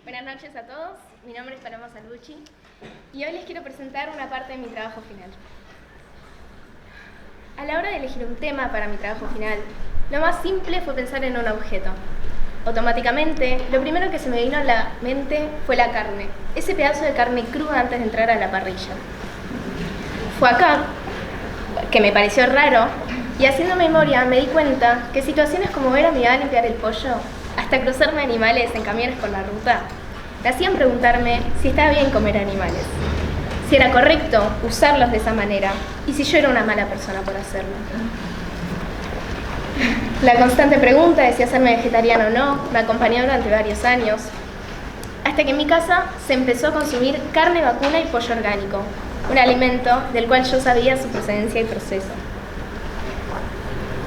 Buenas noches a todos, mi nombre es Paloma Salvucci y hoy les quiero presentar una parte de mi trabajo final. A la hora de elegir un tema para mi trabajo final, lo más simple fue pensar en un objeto. Automáticamente, lo primero que se me vino a la mente fue la carne, ese pedazo de carne cruda antes de entrar a la parrilla. Fue acá que me pareció raro y haciendo memoria me di cuenta que situaciones como ver a mi mamá limpiar el pollo, hasta cruzarme animales en camiones por la ruta, me hacían preguntarme si estaba bien comer animales, si era correcto usarlos de esa manera y si yo era una mala persona por hacerlo. La constante pregunta de si hacerme vegetariana o no me acompañó durante varios años, hasta que en mi casa se empezó a consumir carne vacuna y pollo orgánico, un alimento del cual yo sabía su procedencia y proceso.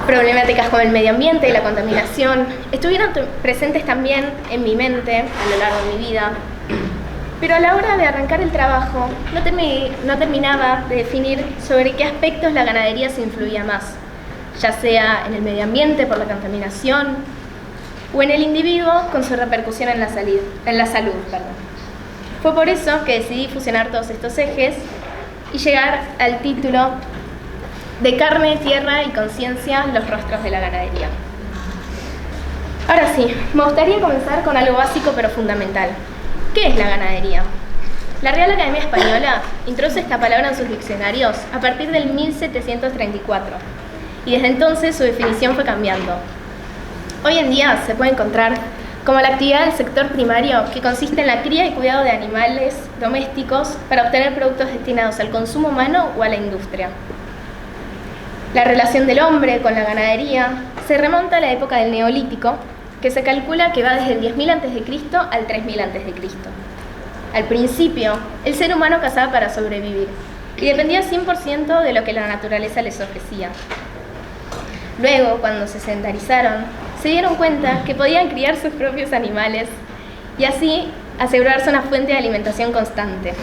Problemáticas como el medio ambiente y la contaminación estuvieron presentes también en mi mente a lo largo de mi vida, pero a la hora de arrancar el trabajo no terminaba de definir sobre qué aspectos la ganadería se influía más, ya sea en el medio ambiente por la contaminación o en el individuo con su repercusión en la salud. Fue por eso que decidí fusionar todos estos ejes y llegar al título de Carne, Tierra y Conciencia, los rostros de la ganadería. Ahora sí, me gustaría comenzar con algo básico pero fundamental. ¿Qué es la ganadería? La Real Academia Española introduce esta palabra en sus diccionarios a partir del 1734 y desde entonces su definición fue cambiando. Hoy en día se puede encontrar como la actividad del sector primario que consiste en la cría y cuidado de animales domésticos para obtener productos destinados al consumo humano o a la industria. La relación del hombre con la ganadería se remonta a la época del Neolítico, que se calcula que va desde el 10.000 a.C. al 3.000 a.C. Al principio, el ser humano cazaba para sobrevivir y dependía 100% de lo que la naturaleza les ofrecía. Luego, cuando se sedentarizaron, se dieron cuenta que podían criar sus propios animales y así asegurarse una fuente de alimentación constante.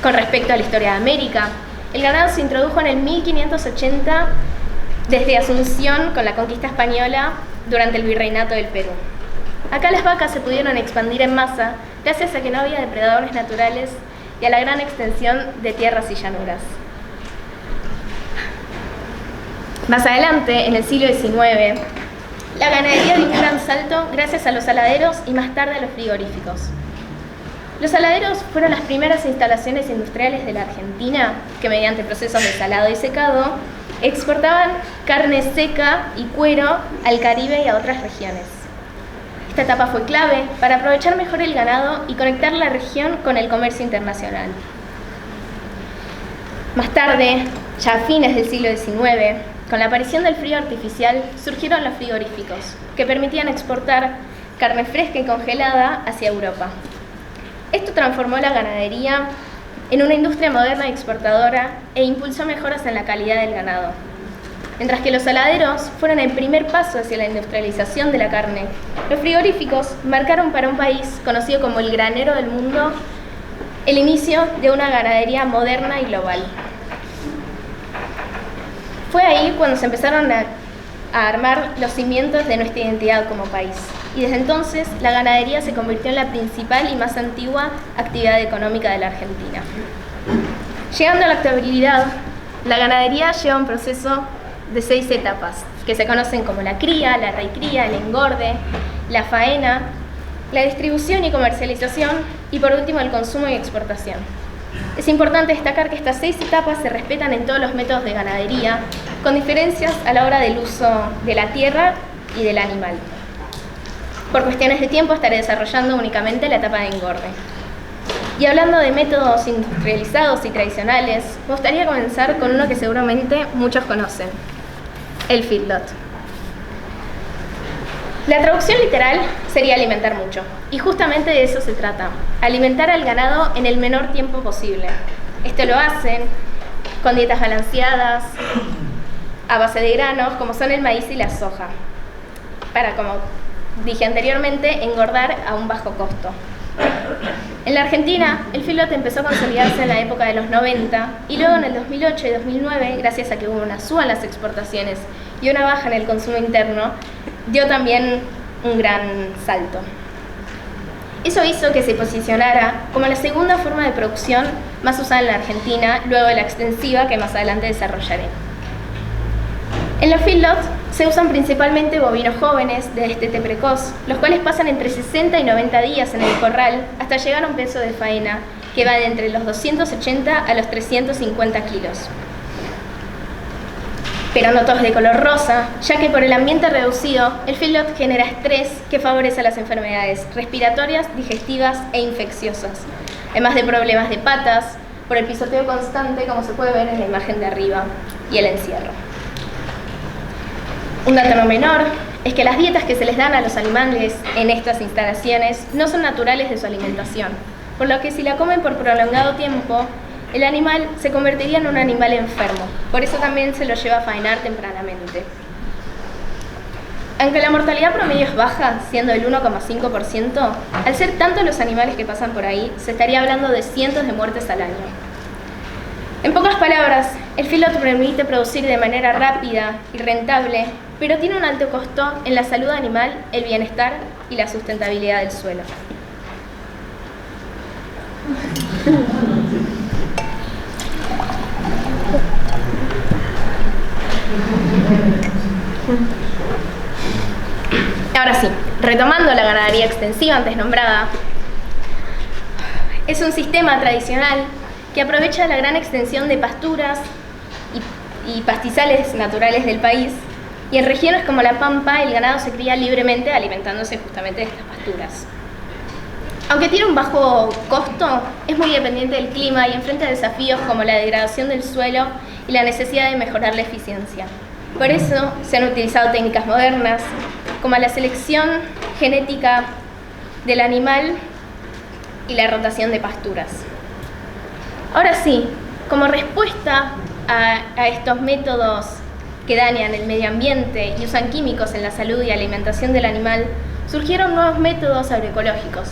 Con respecto a la historia de América, el ganado se introdujo en el 1580 desde Asunción con la conquista española durante el virreinato del Perú. Acá las vacas se pudieron expandir en masa gracias a que no había depredadores naturales y a la gran extensión de tierras y llanuras. Más adelante, en el siglo XIX, la ganadería dio un gran salto gracias a los saladeros y más tarde a los frigoríficos. Los saladeros fueron las primeras instalaciones industriales de la Argentina que mediante procesos de salado y secado exportaban carne seca y cuero al Caribe y a otras regiones. Esta etapa fue clave para aprovechar mejor el ganado y conectar la región con el comercio internacional. Más tarde, ya a fines del siglo XIX, con la aparición del frío artificial, surgieron los frigoríficos, que permitían exportar carne fresca y congelada hacia Europa. Esto transformó la ganadería en una industria moderna y exportadora e impulsó mejoras en la calidad del ganado. Mientras que los saladeros fueron el primer paso hacia la industrialización de la carne, los frigoríficos marcaron para un país conocido como el granero del mundo el inicio de una ganadería moderna y global. Fue ahí cuando se empezaron a armar los cimientos de nuestra identidad como país. Y desde entonces la ganadería se convirtió en la principal y más antigua actividad económica de la Argentina. Llegando a la actualidad, la ganadería lleva un proceso de 6 etapas, que se conocen como la cría, la recría, el engorde, la faena, la distribución y comercialización y por último el consumo y exportación. Es importante destacar que estas 6 etapas se respetan en todos los métodos de ganadería, con diferencias a la hora del uso de la tierra y del animal. Por cuestiones de tiempo estaré desarrollando únicamente la etapa de engorde. Y hablando de métodos industrializados y tradicionales, me gustaría comenzar con uno que seguramente muchos conocen, el feedlot. La traducción literal sería alimentar mucho, y justamente de eso se trata, alimentar al ganado en el menor tiempo posible. Esto lo hacen con dietas balanceadas, a base de granos, como son el maíz y la soja, para, como dije anteriormente, engordar a un bajo costo. En la Argentina, el feedlot empezó a consolidarse en la época de los 90 y luego en el 2008 y 2009, gracias a que hubo una suba en las exportaciones y una baja en el consumo interno, dio también un gran salto. Eso hizo que se posicionara como la segunda forma de producción más usada en la Argentina, luego de la extensiva que más adelante desarrollaré. En los feedlots se usan principalmente bovinos jóvenes de destete precoz, los cuales pasan entre 60 y 90 días en el corral hasta llegar a un peso de faena que va de entre los 280 a los 350 kilos. Pero no todos de color rosa, ya que por el ambiente reducido, el feedlot genera estrés que favorece las enfermedades respiratorias, digestivas e infecciosas, además de problemas de patas, por el pisoteo constante, como se puede ver en la imagen de arriba, y el encierro. Un dato no menor es que las dietas que se les dan a los animales en estas instalaciones no son naturales de su alimentación, por lo que si la comen por prolongado tiempo, el animal se convertiría en un animal enfermo. Por eso también se lo lleva a faenar tempranamente. Aunque la mortalidad promedio es baja, siendo del 1,5%, al ser tantos los animales que pasan por ahí, se estaría hablando de cientos de muertes al año. En pocas palabras, el feedlot permite producir de manera rápida y rentable, pero tiene un alto costo en la salud animal, el bienestar y la sustentabilidad del suelo. Ahora sí, retomando la ganadería extensiva antes nombrada, es un sistema tradicional que aprovecha la gran extensión de pasturas y pastizales naturales del país, y en regiones como La Pampa el ganado se cría libremente alimentándose justamente de estas pasturas. Aunque tiene un bajo costo, es muy dependiente del clima y enfrenta desafíos como la degradación del suelo y la necesidad de mejorar la eficiencia. Por eso se han utilizado técnicas modernas, como la selección genética del animal y la rotación de pasturas. Ahora sí, como respuesta a estos métodos que dañan el medio ambiente y usan químicos en la salud y alimentación del animal, surgieron nuevos métodos agroecológicos.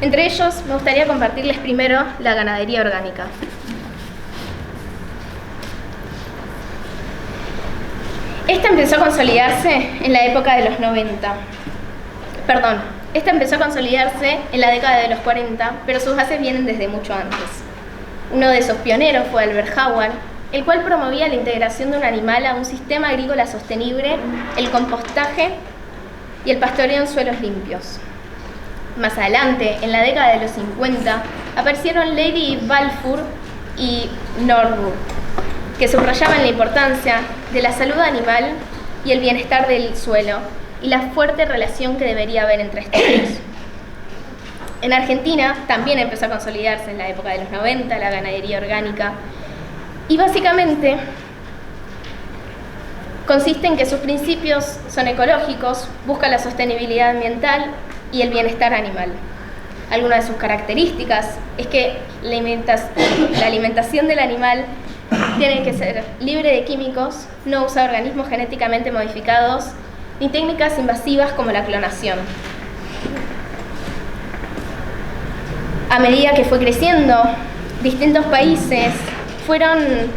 Entre ellos, me gustaría compartirles primero la ganadería orgánica. Esta empezó a consolidarse en la época de los 90. Esta empezó a consolidarse en la década de los 40, pero sus bases vienen desde mucho antes. Uno de esos pioneros fue Albert Howard, el cual promovía la integración de un animal a un sistema agrícola sostenible, el compostaje y el pastoreo en suelos limpios. Más adelante, en la década de los 50, aparecieron Lady Balfour y Norwood, que subrayaban la importancia de la salud animal y el bienestar del suelo y la fuerte relación que debería haber entre estos dos. En Argentina también empezó a consolidarse en la época de los 90 la ganadería orgánica, y básicamente consiste en que sus principios son ecológicos, busca la sostenibilidad ambiental y el bienestar animal. Alguna de sus características es que la alimentación del animal tiene que ser libre de químicos, no usa organismos genéticamente modificados ni técnicas invasivas como la clonación. A medida que fue creciendo, distintos países fueron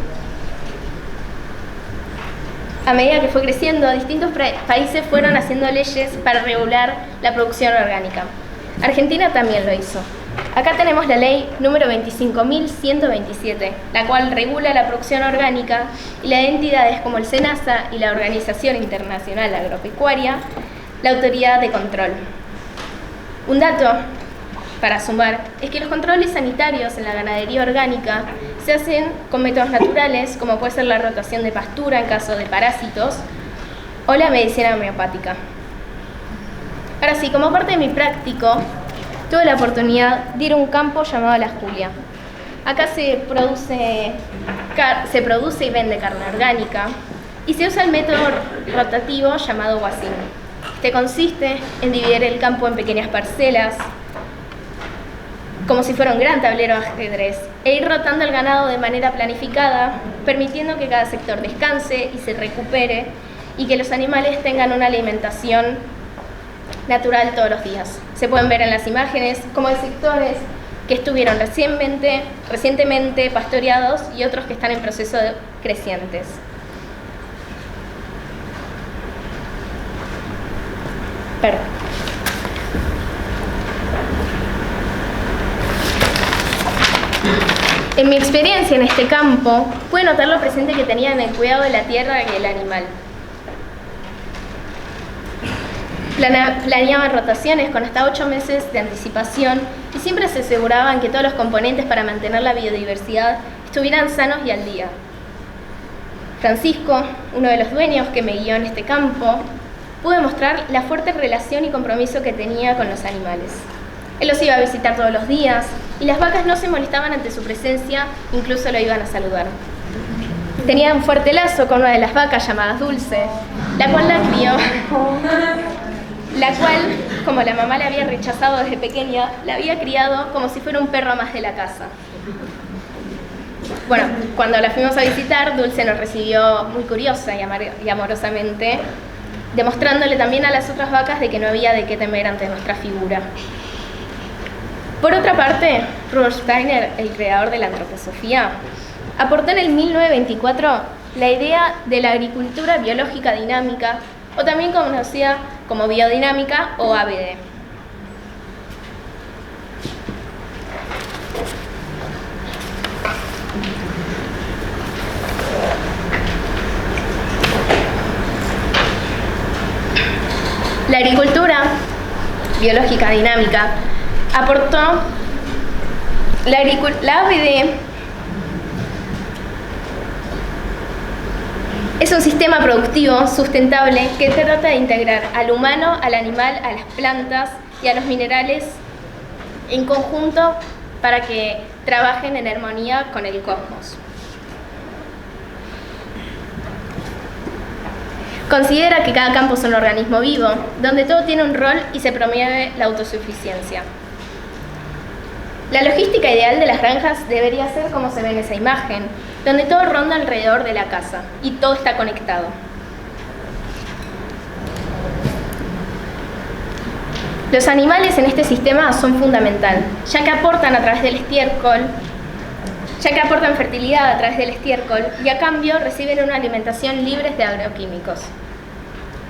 haciendo leyes para regular la producción orgánica. Argentina también lo hizo. Acá tenemos la ley número 25.127, la cual regula la producción orgánica, y la de entidades como el SENASA y la Organización Internacional Agropecuaria, la autoridad de control. Un dato para sumar es que los controles sanitarios en la ganadería orgánica se hacen con métodos naturales, como puede ser la rotación de pastura en caso de parásitos o la medicina homeopática. Ahora sí, como parte de mi práctico, tuve la oportunidad de ir a un campo llamado La Julia. Acá se produce y vende carne orgánica y se usa el método rotativo llamado guasín. Este consiste en dividir el campo en pequeñas parcelas, como si fuera un gran tablero de ajedrez, e ir rotando el ganado de manera planificada, permitiendo que cada sector descanse y se recupere, y que los animales tengan una alimentación natural todos los días. Se pueden ver en las imágenes como hay sectores que estuvieron recientemente pastoreados y otros que están en proceso de crecientes. En mi experiencia en este campo, pude notar lo presente que tenía en el cuidado de la tierra y el animal. Planeaban rotaciones con hasta 8 meses de anticipación y siempre se aseguraban que todos los componentes para mantener la biodiversidad estuvieran sanos y al día. Francisco, uno de los dueños que me guió en este campo, pudo demostrar la fuerte relación y compromiso que tenía con los animales. Él los iba a visitar todos los días y las vacas no se molestaban ante su presencia, incluso lo iban a saludar. Tenía un fuerte lazo con una de las vacas llamadas Dulce, la cual la crió, como la mamá la había rechazado desde pequeña, la había criado como si fuera un perro más de la casa. Bueno, cuando la fuimos a visitar, Dulce nos recibió muy curiosa y amorosamente, demostrándole también a las otras vacas de que no había de qué temer ante nuestra figura. Por otra parte, Rudolf Steiner, el creador de la antroposofía, aportó en el 1924 la idea de la agricultura biológica dinámica, o también conocida como biodinámica o ABD. La agricultura biológica dinámica aportó la ABD. Es un sistema productivo sustentable que trata de integrar al humano, al animal, a las plantas y a los minerales en conjunto para que trabajen en armonía con el cosmos. Considera que cada campo es un organismo vivo, donde todo tiene un rol y se promueve la autosuficiencia. La logística ideal de las granjas debería ser como se ve en esa imagen, donde todo ronda alrededor de la casa y todo está conectado. Los animales en este sistema son fundamental, ya que aportan fertilidad a través del estiércol y a cambio reciben una alimentación libre de agroquímicos.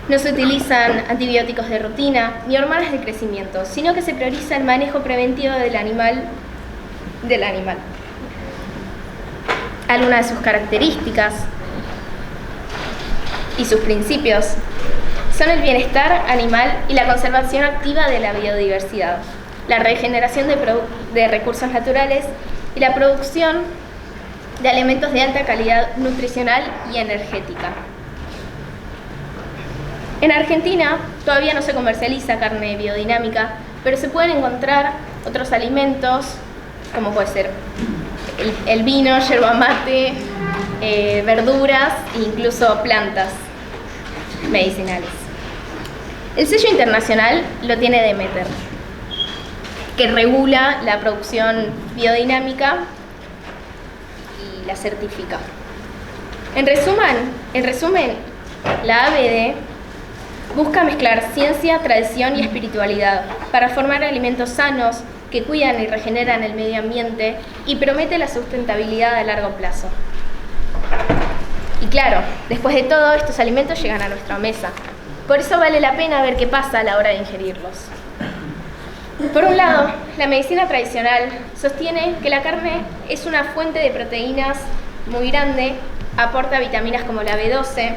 No se utilizan antibióticos de rutina ni hormonas de crecimiento, sino que se prioriza el manejo preventivo del animal. Algunas de sus características y sus principios son el bienestar animal y la conservación activa de la biodiversidad, la regeneración de recursos naturales y la producción de alimentos de alta calidad nutricional y energética. En Argentina todavía no se comercializa carne biodinámica, pero se pueden encontrar otros alimentos, como puede ser el vino, yerba mate, verduras e incluso plantas medicinales. El sello internacional lo tiene Demeter, que regula la producción biodinámica y la certifica. En resumen, la ABD busca mezclar ciencia, tradición y espiritualidad para formar alimentos sanos que cuidan y regeneran el medio ambiente y promete la sustentabilidad a largo plazo. Y claro, después de todo, estos alimentos llegan a nuestra mesa. Por eso vale la pena ver qué pasa a la hora de ingerirlos. Por un lado, la medicina tradicional sostiene que la carne es una fuente de proteínas muy grande, aporta vitaminas como la B12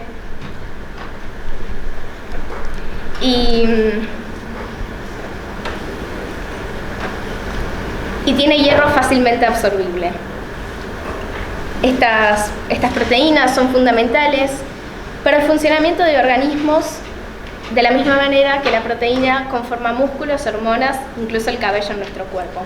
y tiene hierro fácilmente absorbible. Estas proteínas son fundamentales para el funcionamiento de organismos de la misma manera que la proteína conforma músculos, hormonas, incluso el cabello en nuestro cuerpo.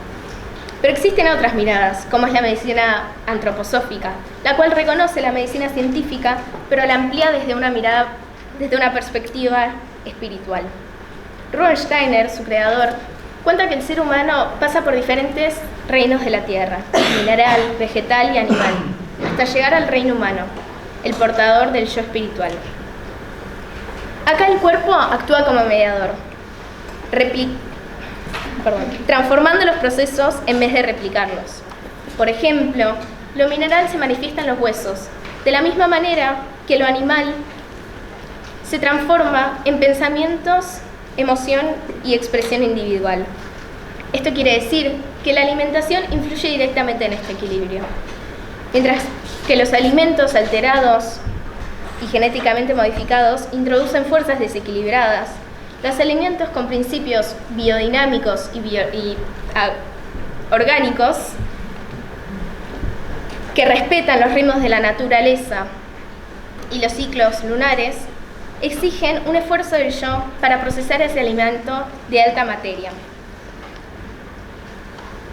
Pero existen otras miradas, como es la medicina antroposófica, la cual reconoce la medicina científica, pero la amplía desde una perspectiva espiritual. Rudolf Steiner, su creador, cuenta que el ser humano pasa por diferentes reinos de la tierra, mineral, vegetal y animal, hasta llegar al reino humano, el portador del yo espiritual. Acá el cuerpo actúa como mediador, transformando los procesos en vez de replicarlos. Por ejemplo, lo mineral se manifiesta en los huesos, de la misma manera que lo animal se transforma en pensamientos, emoción y expresión individual. Esto quiere decir que la alimentación influye directamente en este equilibrio. Mientras que los alimentos alterados y genéticamente modificados introducen fuerzas desequilibradas, los alimentos con principios biodinámicos y orgánicos que respetan los ritmos de la naturaleza y los ciclos lunares exigen un esfuerzo del yo para procesar ese alimento de alta materia.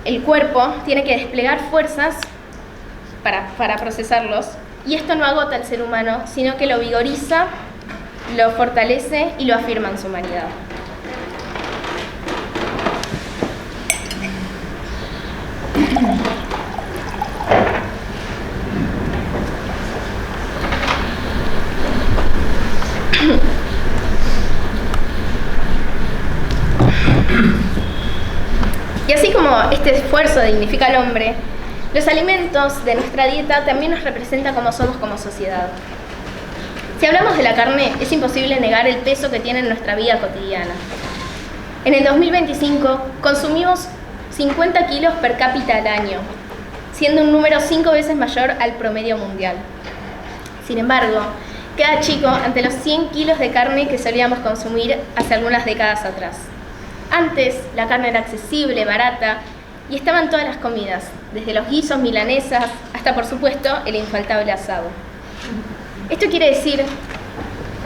El cuerpo tiene que desplegar fuerzas para procesarlos, y esto no agota al ser humano, sino que lo vigoriza, lo fortalece y lo afirma en su humanidad. Y así como este esfuerzo dignifica al hombre, los alimentos de nuestra dieta también nos representan cómo somos como sociedad. Si hablamos de la carne, es imposible negar el peso que tiene en nuestra vida cotidiana. En el 2025 consumimos 50 kilos per cápita al año, siendo un número 5 veces mayor al promedio mundial. Sin embargo, queda chico ante los 100 kilos de carne que solíamos consumir hace algunas décadas atrás. Antes, la carne era accesible, barata, y estaba en todas las comidas, desde los guisos, milanesas, hasta por supuesto el infaltable asado. Esto quiere decir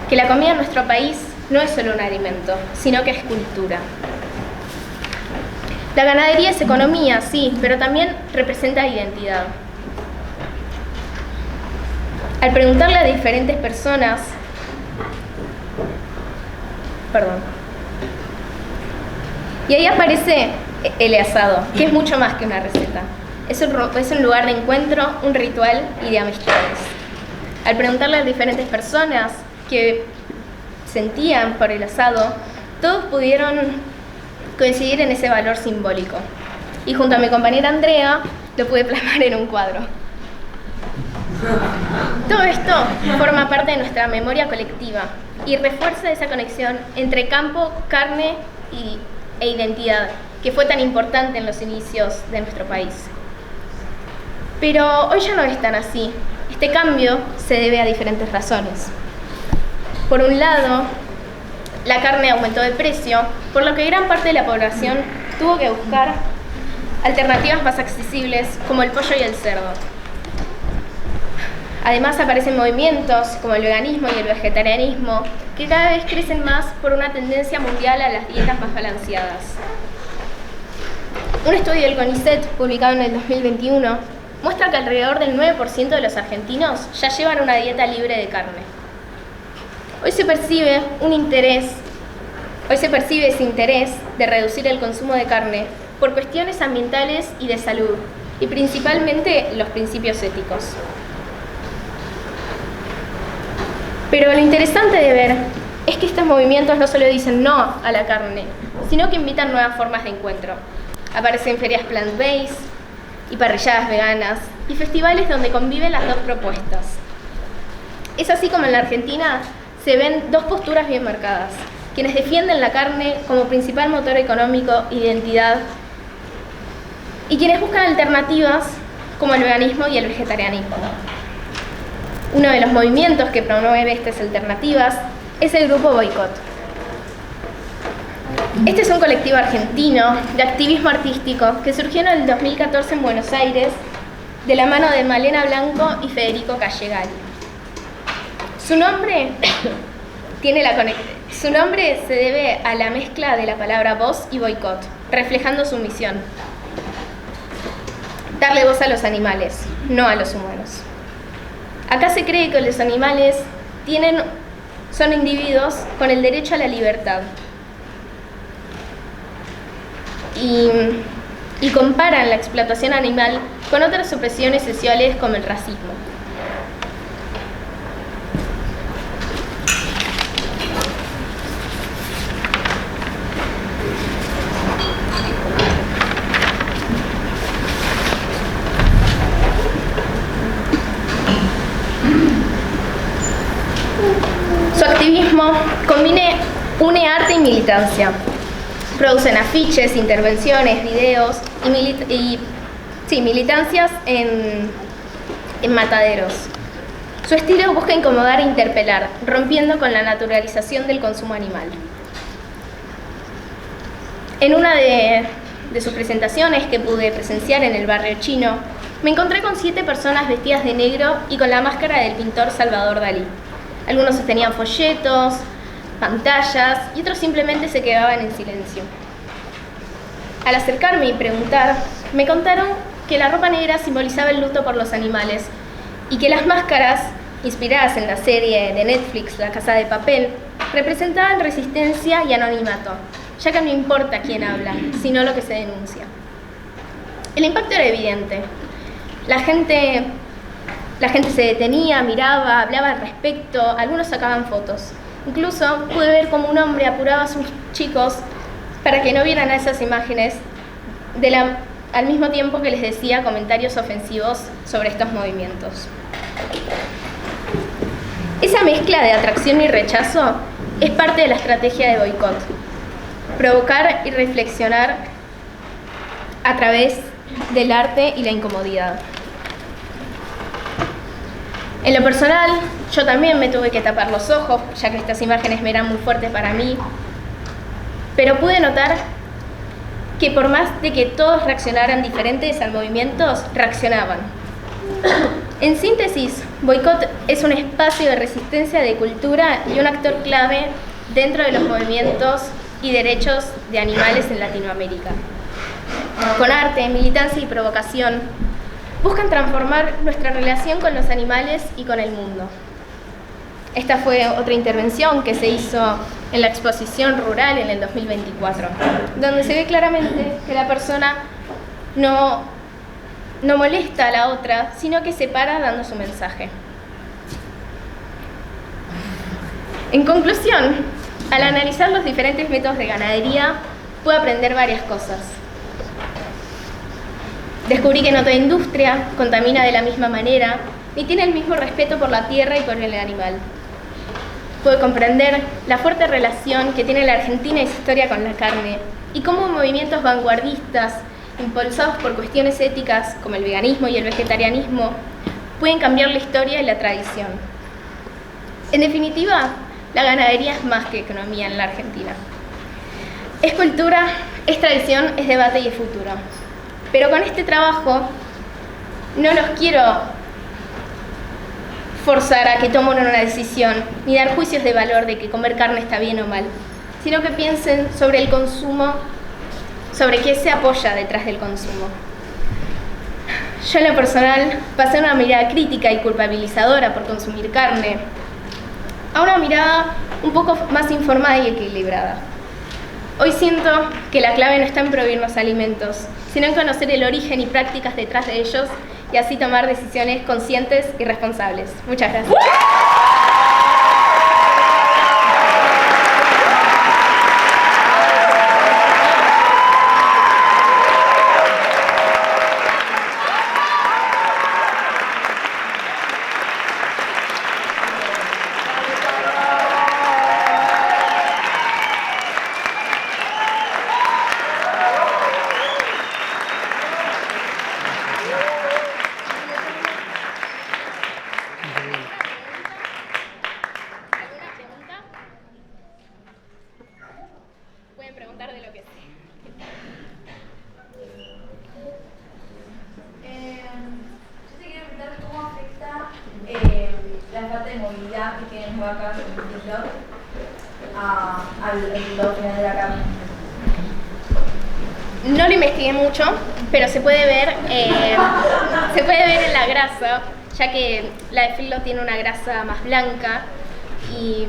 que la comida en nuestro país no es solo un alimento, sino que es cultura. La ganadería es economía, sí, pero también representa identidad. Al preguntarle a diferentes personas, y ahí aparece el asado, que es mucho más que una receta. Es un lugar de encuentro, un ritual y de amistades. Al preguntarle a diferentes personas que sentían por el asado, todos pudieron coincidir en ese valor simbólico. Y junto a mi compañera Andrea, lo pude plasmar en un cuadro. Todo esto forma parte de nuestra memoria colectiva y refuerza esa conexión entre campo, carne e identidad, que fue tan importante en los inicios de nuestro país. Pero hoy ya no es tan así. Este cambio se debe a diferentes razones. Por un lado, la carne aumentó de precio, por lo que gran parte de la población tuvo que buscar alternativas más accesibles como el pollo y el cerdo. Además aparecen movimientos como el veganismo y el vegetarianismo que cada vez crecen más por una tendencia mundial a las dietas más balanceadas. Un estudio del CONICET publicado en el 2021 muestra que alrededor del 9% de los argentinos ya llevan una dieta libre de carne. Hoy se percibe ese interés de reducir el consumo de carne por cuestiones ambientales y de salud, y principalmente los principios éticos. Pero lo interesante de ver es que estos movimientos no solo dicen no a la carne, sino que invitan nuevas formas de encuentro. Aparecen ferias plant-based y parrilladas veganas y festivales donde conviven las dos propuestas. Es así como en la Argentina se ven dos posturas bien marcadas: quienes defienden la carne como principal motor económico e identidad, y quienes buscan alternativas como el veganismo y el vegetarianismo. Uno de los movimientos que promueve estas alternativas es el grupo Boicot. Este es un colectivo argentino de activismo artístico que surgió en el 2014 en Buenos Aires de la mano de Malena Blanco y Federico Callegari. Su nombre se debe a la mezcla de la palabra voz y boicot, reflejando su misión: darle voz a los animales, no a los humanos. Acá se cree que los animales son individuos con el derecho a la libertad. Y comparan la explotación animal con otras opresiones sociales como el racismo. Su activismo une arte y militancia. Producen afiches, intervenciones, videos y militancias en mataderos. Su estilo busca incomodar e interpelar, rompiendo con la naturalización del consumo animal. En una de sus presentaciones que pude presenciar en el barrio chino, me encontré con 7 personas vestidas de negro y con la máscara del pintor Salvador Dalí. Algunos sostenían folletos, pantallas y otros simplemente se quedaban en silencio. Al acercarme y preguntar, me contaron que la ropa negra simbolizaba el luto por los animales y que las máscaras, inspiradas en la serie de Netflix La Casa de Papel, representaban resistencia y anonimato, ya que no importa quién habla, sino lo que se denuncia. El impacto era evidente. La gente se detenía, miraba, hablaba al respecto, algunos sacaban fotos. Incluso pude ver cómo un hombre apuraba a sus chicos para que no vieran esas imágenes al mismo tiempo que les decía comentarios ofensivos sobre estos movimientos. Esa mezcla de atracción y rechazo es parte de la estrategia de boicot. Provocar y reflexionar a través del arte y la incomodidad. En lo personal, yo también me tuve que tapar los ojos, ya que estas imágenes me eran muy fuertes para mí, pero pude notar que por más de que todos reaccionaran diferentes al movimiento, reaccionaban. En síntesis, boicot es un espacio de resistencia de cultura y un actor clave dentro de los movimientos y derechos de animales en Latinoamérica. Con arte, militancia y provocación, buscan transformar nuestra relación con los animales y con el mundo. Esta fue otra intervención que se hizo en la exposición rural en el 2024, donde se ve claramente que la persona no molesta a la otra, sino que se para dando su mensaje. En conclusión, al analizar los diferentes métodos de ganadería, pude aprender varias cosas. Descubrí que no toda industria contamina de la misma manera, ni tiene el mismo respeto por la tierra y por el animal. Pude comprender la fuerte relación que tiene la Argentina y su historia con la carne, y cómo movimientos vanguardistas, impulsados por cuestiones éticas como el veganismo y el vegetarianismo, pueden cambiar la historia y la tradición. En definitiva, la ganadería es más que economía en la Argentina. Es cultura, es tradición, es debate y es futuro. Pero con este trabajo no los quiero forzar a que tomen una decisión, ni dar juicios de valor de que comer carne está bien o mal, sino que piensen sobre el consumo, sobre qué se apoya detrás del consumo. Yo en lo personal pasé una mirada crítica y culpabilizadora por consumir carne a una mirada un poco más informada y equilibrada. Hoy siento que la clave no está en prohibir los alimentos, sino en conocer el origen y prácticas detrás de ellos y así tomar decisiones conscientes y responsables. Muchas gracias. No lo investigué mucho, pero se puede ver en la grasa, ya que la de filo tiene una grasa más blanca y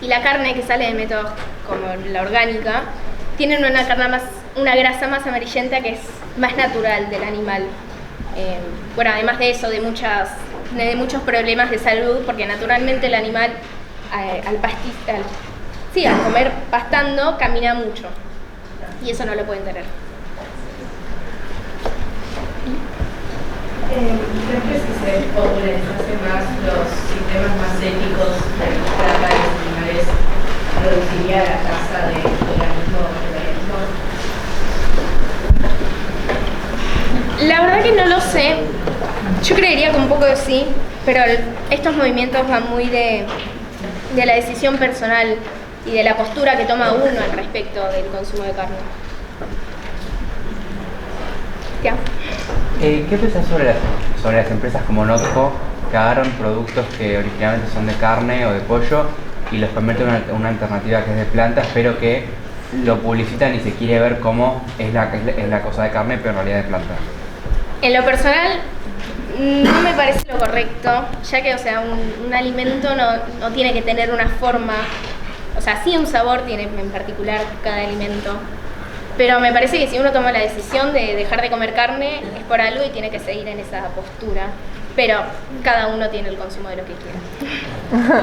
la carne que sale de métodos como la orgánica tiene una grasa más amarillenta que es más natural del animal. Bueno, además de eso, de muchos problemas de salud, porque naturalmente el animal al comer pastando camina mucho y eso no lo pueden tener. ¿Crees que se popularizase más los sistemas más éticos de trata de los animales? ¿Reduciría la tasa de veganismo verdad que no lo sé. Yo creería que un poco sí, pero estos movimientos van muy de la decisión personal y de la postura que toma uno al respecto del consumo de carne. ¿Ya? ¿Qué piensas sobre las empresas como Notco que agarran productos que originalmente son de carne o de pollo y los convierten en una alternativa que es de plantas, pero que lo publicitan y se quiere ver cómo es la cosa de carne, pero en realidad de planta? En lo personal, no me parece lo correcto, ya que, o sea, un alimento no tiene que tener una forma, o sea, sí un sabor tiene en particular cada alimento, pero me parece que si uno toma la decisión de dejar de comer carne es por algo y tiene que seguir en esa postura, pero cada uno tiene el consumo de lo que quiera.